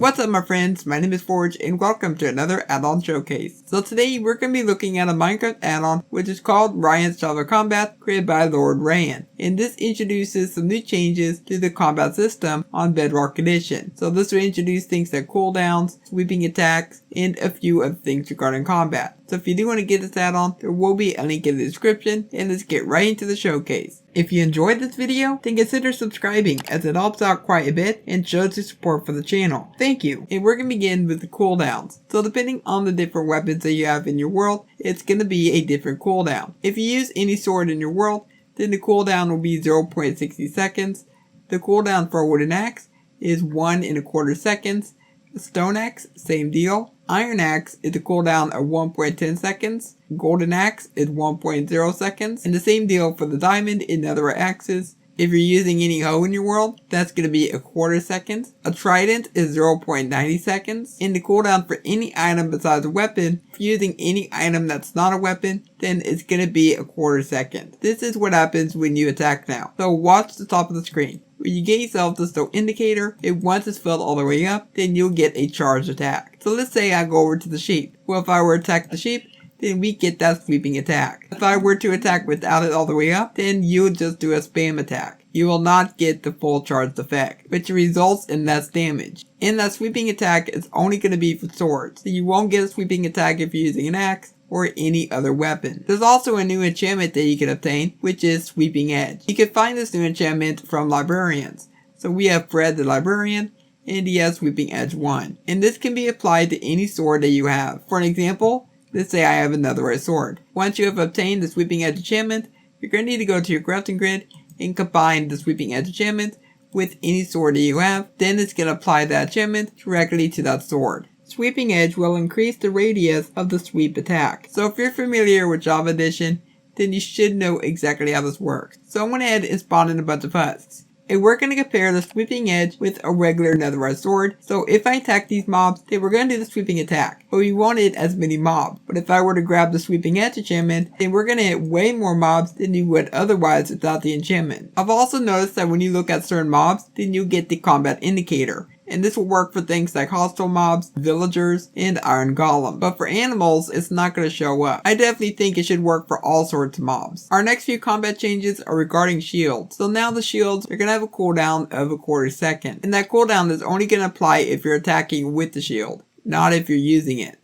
What's up my friends, my name is Forge and welcome to another add-on showcase. So today we're going to be looking at a Minecraft add-on which is called Ryan's Java Combat, created by Lord Ryan. And this introduces some new changes to the combat system on Bedrock Edition. So this will introduce things like cooldowns, sweeping attacks, and a few other things regarding combat. So if you do want to get this add-on, there will be a link in the description, and let's get right into the showcase. If you enjoyed this video, then consider subscribing as it helps out quite a bit and shows your support for the channel. Thank you. And we're going to begin with the cooldowns. So depending on the different weapons that you have in your world, it's going to be a different cooldown. If you use any sword in your world, then the cooldown will be 0.60 seconds. The cooldown for a wooden axe is 1¼ seconds. A stone axe, same deal. Iron axe is a cooldown of 1.10 seconds. Golden axe is 1.0 seconds. And the same deal for the diamond and other axes. If you're using any hoe in your world, that's going to be 1/4 second. A trident is 0.90 seconds. And the cooldown for any item besides a weapon, if you're using any item that's not a weapon, then it's going to be 1/4 second. This is what happens when you attack now. So watch the top of the screen. When you get yourself this little indicator, if once it's filled all the way up, then you'll get a charged attack. So let's say I go over to the sheep. Well, if I were to attack the sheep, then we get that sweeping attack. If I were to attack without it all the way up, then you'll just do a spam attack. You will not get the full charged effect, which results in less damage. And that sweeping attack is only going to be for swords. So you won't get a sweeping attack if you're using an axe or any other weapon. There's also a new enchantment that you can obtain, which is Sweeping Edge. You can find this new enchantment from librarians. So we have Fred the librarian, and he has Sweeping Edge 1. And this can be applied to any sword that you have. For an example, let's say I have a netherite sword. Once you have obtained the Sweeping Edge enchantment, you're going to need to go to your crafting grid and combine the Sweeping Edge enchantment with any sword that you have. Then it's going to apply that enchantment directly to that sword. Sweeping Edge will increase the radius of the sweep attack. So if you're familiar with Java Edition, then you should know exactly how this works. So I went ahead and spawned in a bunch of husks. And we're going to compare the Sweeping Edge with a regular netherite sword. So if I attack these mobs, then we're going to do the sweeping attack. But we won't hit as many mobs. But if I were to grab the Sweeping Edge enchantment, then we're going to hit way more mobs than you would otherwise without the enchantment. I've also noticed that when you look at certain mobs, then you get the combat indicator. And this will work for things like hostile mobs, villagers, and iron golem. But for animals, it's not going to show up. I definitely think it should work for all sorts of mobs. Our next few combat changes are regarding shields. So now the shields are going to have a cooldown of 1/4 second. And that cooldown is only going to apply if you're attacking with the shield, not if you're using it.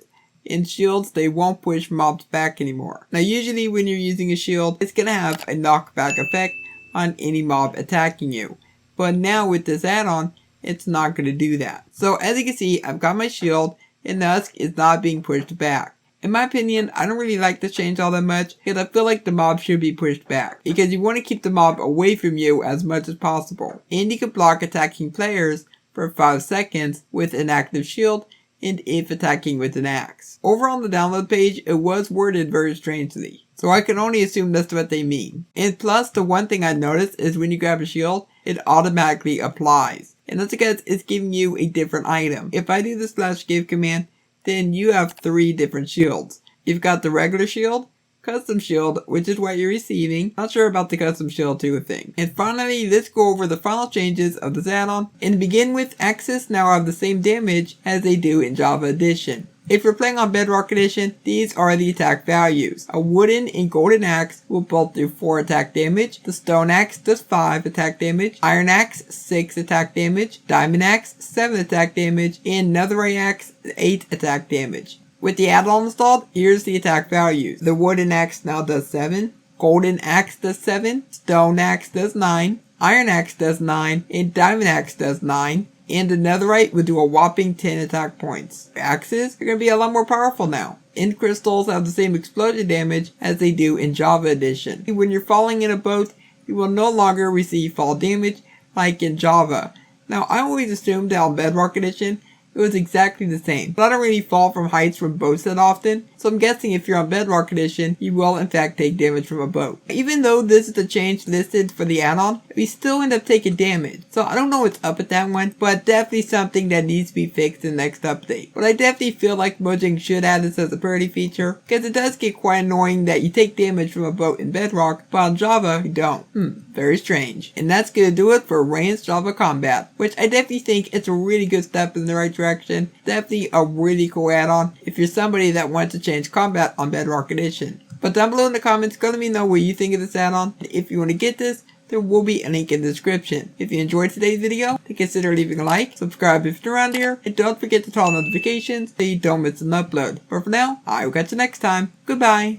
In shields, they won't push mobs back anymore. Now usually when you're using a shield, it's going to have a knockback effect on any mob attacking you. But now with this add-on, it's not going to do that. So as you can see, I've got my shield and the husk is not being pushed back. In my opinion, I don't really like this change all that much because I feel like the mob should be pushed back. Because you want to keep the mob away from you as much as possible. And you can block attacking players for 5 seconds with an active shield and if attacking with an axe. Over on the download page, it was worded very strangely. So I can only assume that's what they mean. And plus, the one thing I noticed is when you grab a shield, it automatically applies. And that's because it's giving you a different item. If I do the /give command, then you have 3 different shields. You've got the regular shield, custom shield, which is what you're receiving. Not sure about the custom shield too thing. And finally, let's go over the final changes of this add-on. And to begin with, axes now have the same damage as they do in Java Edition. If you're playing on Bedrock Edition, these are the attack values. A wooden and golden axe will both do 4 attack damage. The stone axe does 5 attack damage. Iron axe, 6 attack damage. Diamond axe, 7 attack damage. And netherite axe, 8 attack damage. With the add-on installed, here's the attack values. The wooden axe now does 7. Golden axe does 7. Stone axe does 9. Iron axe does 9. And diamond axe does 9. And the netherite will do a whopping 10 attack points. Axes are going to be a lot more powerful now. End crystals have the same explosion damage as they do in Java Edition. When you're falling in a boat, you will no longer receive fall damage like in Java. Now I always assumed that on Bedrock Edition, it was exactly the same. But I don't really fall from heights from boats that often, so I'm guessing if you're on Bedrock Edition, you will in fact take damage from a boat. Even though this is the change listed for the add-on, we still end up taking damage. So I don't know what's up with that one, but definitely something that needs to be fixed in the next update. But I definitely feel like Mojang should add this as a parity feature, because it does get quite annoying that you take damage from a boat in Bedrock, but on Java, you don't. Very strange. And that's gonna do it for ranged Java combat, which I definitely think it's a really good step in the right direction. Definitely a really cool add-on if you're somebody that wants to change combat on Bedrock Edition. But down below in the comments, go let me know what you think of this add-on. And if you want to get this, there will be a link in the description. If you enjoyed today's video, then consider leaving a like, subscribe if you're around here, and don't forget to turn on notifications so you don't miss an upload. But for now, I will catch you next time. Goodbye.